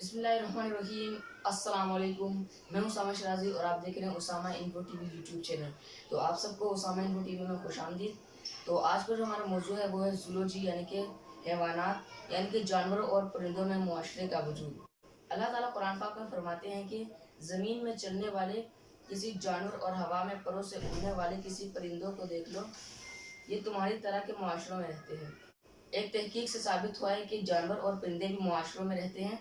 बिस्मिल्लाहिर्रहमानिर्रहीम। अस्सलाम वालेकुम। मैं उसामा शराजी और आप देख रहे हैं Usama info TV YouTube channel. तो आप सबको उसामा इन्फो टीवी में खुशामदीद। तो आज का जो हमारा मौजू है वो है ज़ूलॉजी यानी कि हैवानात यानी कि जानवरों और परिंदों में मुआशरे का वजूद। अल्लाह ताला कुरान पाक में फरमाते हैं कि ज़मीन में चलने वाले किसी जानवर और हवा में परों से उड़ने वाले किसी परिंदों को देख लो, ये तुम्हारी तरह के मुआशरों में रहते हैं। एक तहकीक से साबित हुआ है कि जानवर और परिंदे भी मुआशरों में रहते हैं,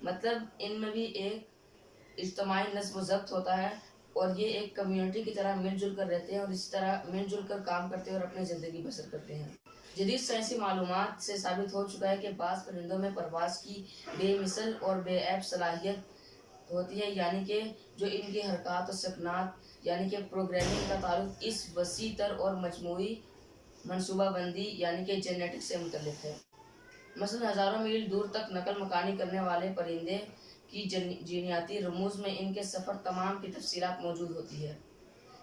मतलब इनमें भी एक इज्तमाही नस्ब व ज़ब्त होता है और ये एक कम्युनिटी की तरह मिलजुल कर रहते हैं और इसी तरह मिलजुल कर काम करते हैं और अपनी ज़िंदगी बसर करते हैं। जदीद साइंसी मालूमात से साबित हो चुका है कि बाज़ परिंदों में परवाज़ की बेमिसल और बेऐब सलाहियत होती है, यानी कि जो इनकी हरकत और सकनात यानी कि प्रोग्रामिंग का ताल्लुक इस वसी तर और मजमूई मनसूबाबंदी यानी कि जेनेटिक से मुतल्लिक है। मसलन हज़ारों मील दूर तक नकल मकानी करने वाले परिंदे की जीनियाती रमूज़ में इनके सफ़र तमाम की तफसीलात मौजूद होती है,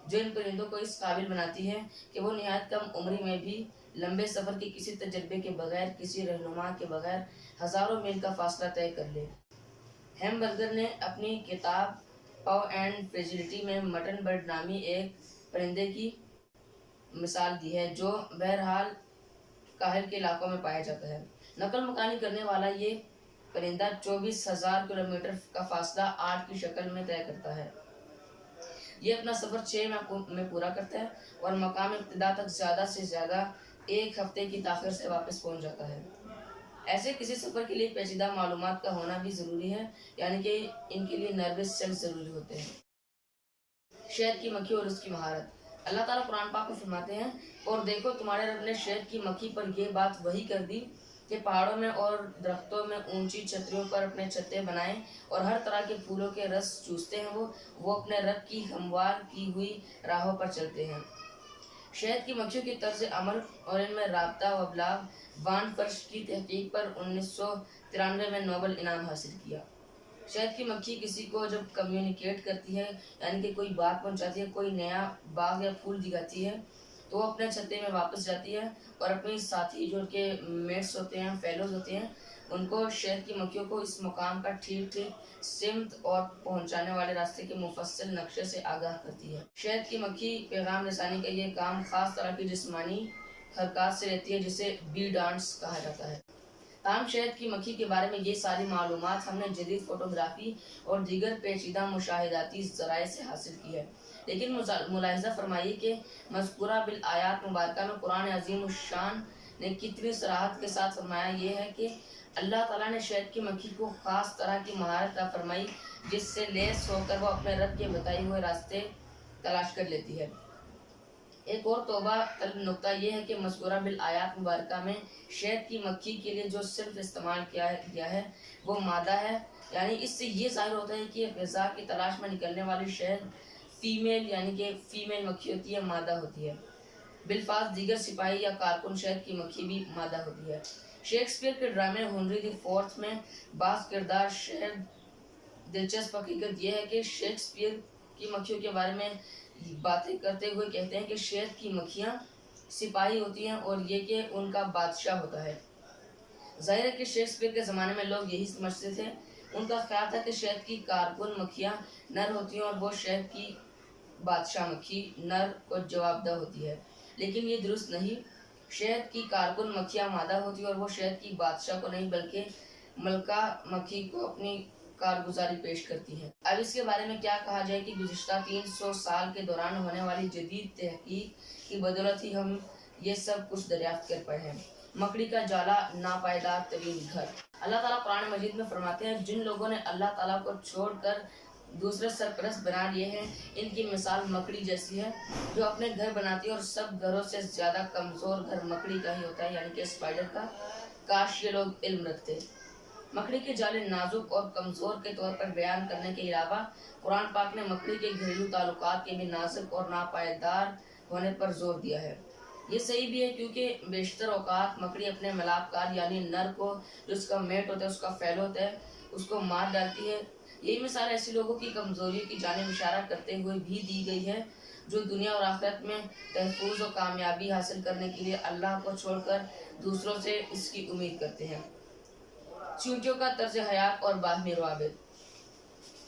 जो इन परिंदों को इस काबिल बनाती है कि वो नहायत कम उम्री में भी लंबे सफ़र के किसी तजर्बे के बगैर, किसी रहनुमा के बगैर हज़ारों मील का फासला तय कर ले। हैमबर्गर ने अपनी किताब पाव एंड फ्रेजिलिटी में मटन बर्ड नामी एक परिंदे की मिसाल दी है, जो बहरहाल काहिल के इलाकों में पाया जाता है। नकल मकानी करने वाला ये परिंदा 24,000 किलोमीटर का फासला 8 की शक्ल में तय करता है। ये अपना सफ़र 6 में पूरा करता है और मकाम इब्तिदा तक ज़्यादा से ज़्यादा 1 हफ्ते की ताख़िर से वापस पहुंच जाता है। ऐसे किसी सफ़र के लिए पेचीदा मालूमात का होना भी ज़रूरी है, यानी कि इनके लिए नर्वस सेल्स ज़रूरी होते हैं। शहद की मक्खी और उसकी महारत। अल्लाह ताला कुरान पाक में फरमाते हैं, और देखो तुम्हारे रब ने शहद की मक्खी पर यह बात वही कर दी कि पहाड़ों में और दरख्तों में ऊंची छतरियों पर अपने छत्ते बनाए और हर तरह के फूलों के रस चूसते हैं। वो अपने रब की हमवार की हुई राहों पर चलते हैं। शहद की मक्खियों की तर्ज अमल और इनमें राबता व अबलाग वान फर्श की तहकीक पर 1993 में नोबल इनाम हासिल किया। शहद की मक्खी किसी को जब कम्युनिकेट करती है, यानी कि कोई बात पहुंचाती है, कोई नया बाग या फूल दिखाती है, तो वो अपने छत्ते में वापस जाती है और अपने साथी जो उनके मेट्स होते हैं, फेलोज होते हैं, उनको शहद की मक्खियों को इस मुकाम का ठीक ठीक सिमत और पहुंचाने वाले रास्ते के मुफस्सिल नक्शे से आगाह करती है। शहद की मक्खी पैगाम रसानी का ये काम खास तरह की जिस्मानी हरकत से रहती है, जिसे बी डांस कहा जाता है। ताम शहद की मक्खी के बारे में ये सारी मालूमात हमने जदीद फोटोग्राफी और दीगर पेचीदा मुशाहिदाती ज़राए से हासिल की है, लेकिन मुलाहिज़ा फरमाइए कि मज़कूरा बिल आयात मुबारका में कुरान अज़ीम शान ने कितनी सराहत के साथ फरमाया ये है कि अल्लाह ताला ने शहद की मक्खी को ख़ास तरह की महारत अता फरमाई, जिससे लैस होकर वो अपने रब के बताए हुए रास्ते तलाश कर लेती है। एक और तौबा तलब नुक्ता यह है कि मज़कूरा बिल आयात मुबारका में शहद की मक्खी के लिए जो सिर्फ इस्तेमाल किया गया है वो मादा है, यानी इससे ये ज़ाहिर होता है कि ग़िज़ा की तलाश में निकलने वाली शहद फीमेल यानी कि फ़ीमेल मक्खी होती है, मादा होती है। बिलफाज दीगर सिपाही या कारकुन शहद की मक्खी भी मादा होती है। शेक्सपियर के ड्रामे हेनरी द फोर्थ में बाज़ किरदार शहद। दिलचस्प हकीकत यह है कि शेक्सपियर की मक्खियों के बारे में बातें करते हुए कहते हैं कि शहद की मक्खियाँ सिपाही होती हैं और ये कि उनका बादशाह होता है। जाहिर है कि शेक्सपियर के ज़माने में लोग यही समझते थे। उनका ख्याल था कि शहद की कारकुन मक्खियाँ नर होती हैं और वो शहद की बादशाह मक्खी नर को जवाबदेह होती है, लेकिन ये दुरुस्त नहीं। शहद की कारकुन मक्खियाँ मादा होती है और वो शहद की बादशाह को नहीं बल्कि मलका मक्खी को अपनी कारगुजारी पेश करती है। अब इसके बारे में क्या कहा जाए कि गुज़िश्ता 300 साल के दौरान होने वाली जदीद तहकीक की बदौलत ही हम ये सब कुछ दरियाफ्त कर पाए हैं। मकड़ी का जाला नापायदार तरीन घर। अल्लाह ताला कुरान मजीद में फरमाते हैं, जिन लोगों ने अल्लाह ताला को छोड़कर दूसरे सरपरस्त बना लिए हैं, इनकी मिसाल मकड़ी जैसी है जो अपने घर बनाती है और सब घरों से ज़्यादा कमज़ोर घर मकड़ी का ही होता है, यानी कि स्पाइडर का। काश ये लोग इल्म रखते। मकड़ी के जाले नाजुक और कमज़ोर के तौर पर बयान करने के अलावा कुरान पाक ने मकड़ी के घरेलू ताल्लुकात के भी नाजुक और नापायदार होने पर जोर दिया है। ये सही भी है क्योंकि बेशतर औकात मकड़ी अपने मिलापकार यानी नर को, जो उसका मेट होता है, उसका फेलो होता है, उसको मार डालती है। यही मिसाल ऐसे लोगों की कमज़ोरी की जानिब इशारा करते हुए भी दी गई है जो दुनिया और आखिरत में तहफ़्फ़ुज़ और कामयाबी हासिल करने के लिए अल्लाह को छोड़कर दूसरों से इसकी उम्मीद करते हैं। चींटियों का तर्ज हयात और बाहमी रवाबित।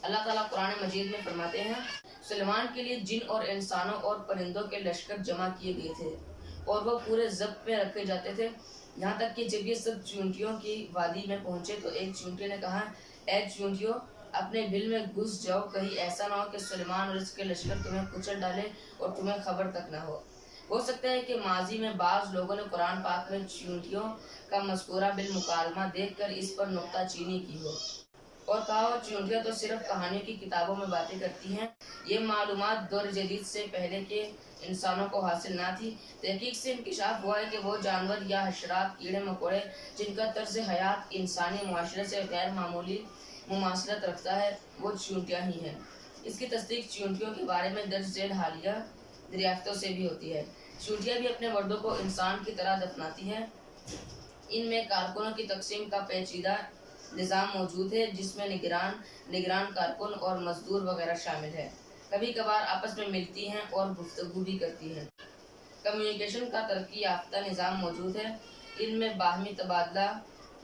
अल्लाह ताला कुरान मजीद में फरमाते हैं, सुलेमान के लिए जिन और इंसानों और परिंदों के लश्कर जमा किए गए थे और वो पूरे ज़ब्त में रखे जाते थे, यहाँ तक कि जब ये सब चींटियों की वादी में पहुंचे तो एक चींटी ने कहा, ऐ चींटियों, अपने बिल में घुस जाओ, कहीं ऐसा ना हो कि सुलेमान और इसके लश्कर तुम्हें कुचल डाले और तुम्हें खबर तक ना हो सकता है कि माजी में बाज़ लोगों ने कुरान पाक में चींटियों का मज़कूरा बिल मुकालमा देख कर इस पर नुक्ताचीनी की हो और कहा हो चींटियाँ तो सिर्फ कहानियों की किताबों में बातें करती हैं। ये मालूमात दौर जदीद से पहले के इंसानों को हासिल ना थी। तहकीक से इंकशाफ हुआ है कि वो जानवर या हशरात, कीड़े मकोड़े जिनका तर्ज हयात इंसानी मुआशरे से गैर मामूली मुमासलत रखता है, वो चींटियाँ ही हैं। इसकी तस्दीक चींटियों के बारे में दर्ज झेल हालिया दरियाफ्तों से भी होती है। चींटियाँ भी अपने मर्दों को इंसान की तरह दफनाती हैं। इनमें कारकुनों की तकसीम का पेचीदा निज़ाम मौजूद है, जिसमें निगरान कारकुन और मजदूर वगैरह शामिल है। कभी कभार आपस में मिलती हैं और गुफ्तगू भी करती हैं। कम्युनिकेशन का तरक्की याफ्ता निज़ाम मौजूद है। इनमें बाहमी तबादला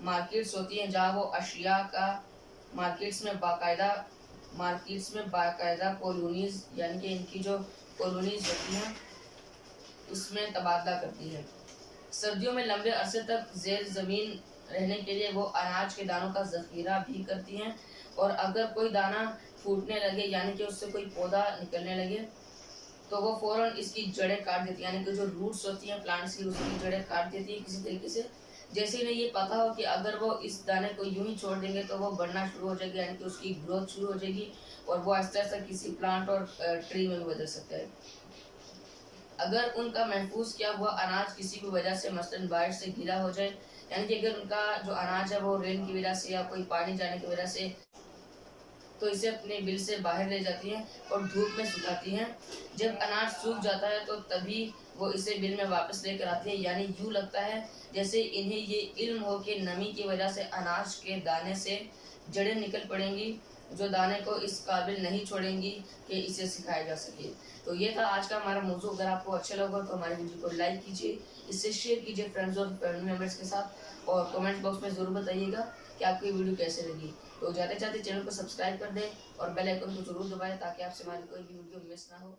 मार्केट्स होती हैं, जहाँ वो अशिया का मार्केट्स में बाकायदा कॉलोनीज, यानी कि इनकी जो कॉलोनीज होती हैं उसमें तबादला करती है। सर्दियों में लंबे अरसे तक ज़ेर ज़मीन रहने के लिए वो अनाज के दानों का ज़ख़ीरा भी करती हैं और अगर कोई दाना फूटने लगे, यानी कि उससे कोई पौधा निकलने लगे, तो वो फ़ौरन इसकी जड़ें काट देती हैं, यानी कि जो रूट्स होती हैं प्लांट्स की, उसकी जड़ें काट देती हैं किसी तरीके से। जैसे ही ये पता हो कि अगर वो इस दाने को यूं ही छोड़ देंगे तो वो बढ़ना शुरू हो जाएगी, यानी कि उसकी ग्रोथ शुरू हो जाएगी और वो आहिस्ता आहिस्ता किसी प्लांट और ट्री में भी बदल सकता है। अगर उनका महफूज किया हुआ अनाज किसी भी वजह से मसलन बारिश से गीला हो जाए, यानी कि अगर उनका जो अनाज है वो रेन की वजह से या कोई पानी जाने की वजह से, तो इसे अपने बिल से बाहर ले जाती हैं और धूप में सुखाती हैं। जब अनाज सूख जाता है तो तभी वो इसे बिल में वापस लेकर आती है, यानी यूँ लगता है जैसे इन्हें ये इल्म हो कि नमी की वजह से अनाज के दाने से जड़ें निकल पड़ेंगी, जो दाने को इस काबिल नहीं छोड़ेंगी कि इसे सिखाया जा सके। तो ये था आज का हमारा मौजू। अगर आपको अच्छा लगा तो हमारे वीडियो को लाइक कीजिए, इससे शेयर कीजिए फ्रेंड्स और फैमिली मेम्बर्स के साथ, और कमेंट बॉक्स में ज़रूर बताइएगा कि आपको ये वीडियो कैसे लगी। तो जाते जाते चैनल को सब्सक्राइब कर दें और बेल आइकन को जरूर दबाएं ताकि आपसे हमारी कोई भी वीडियो मिस ना हो।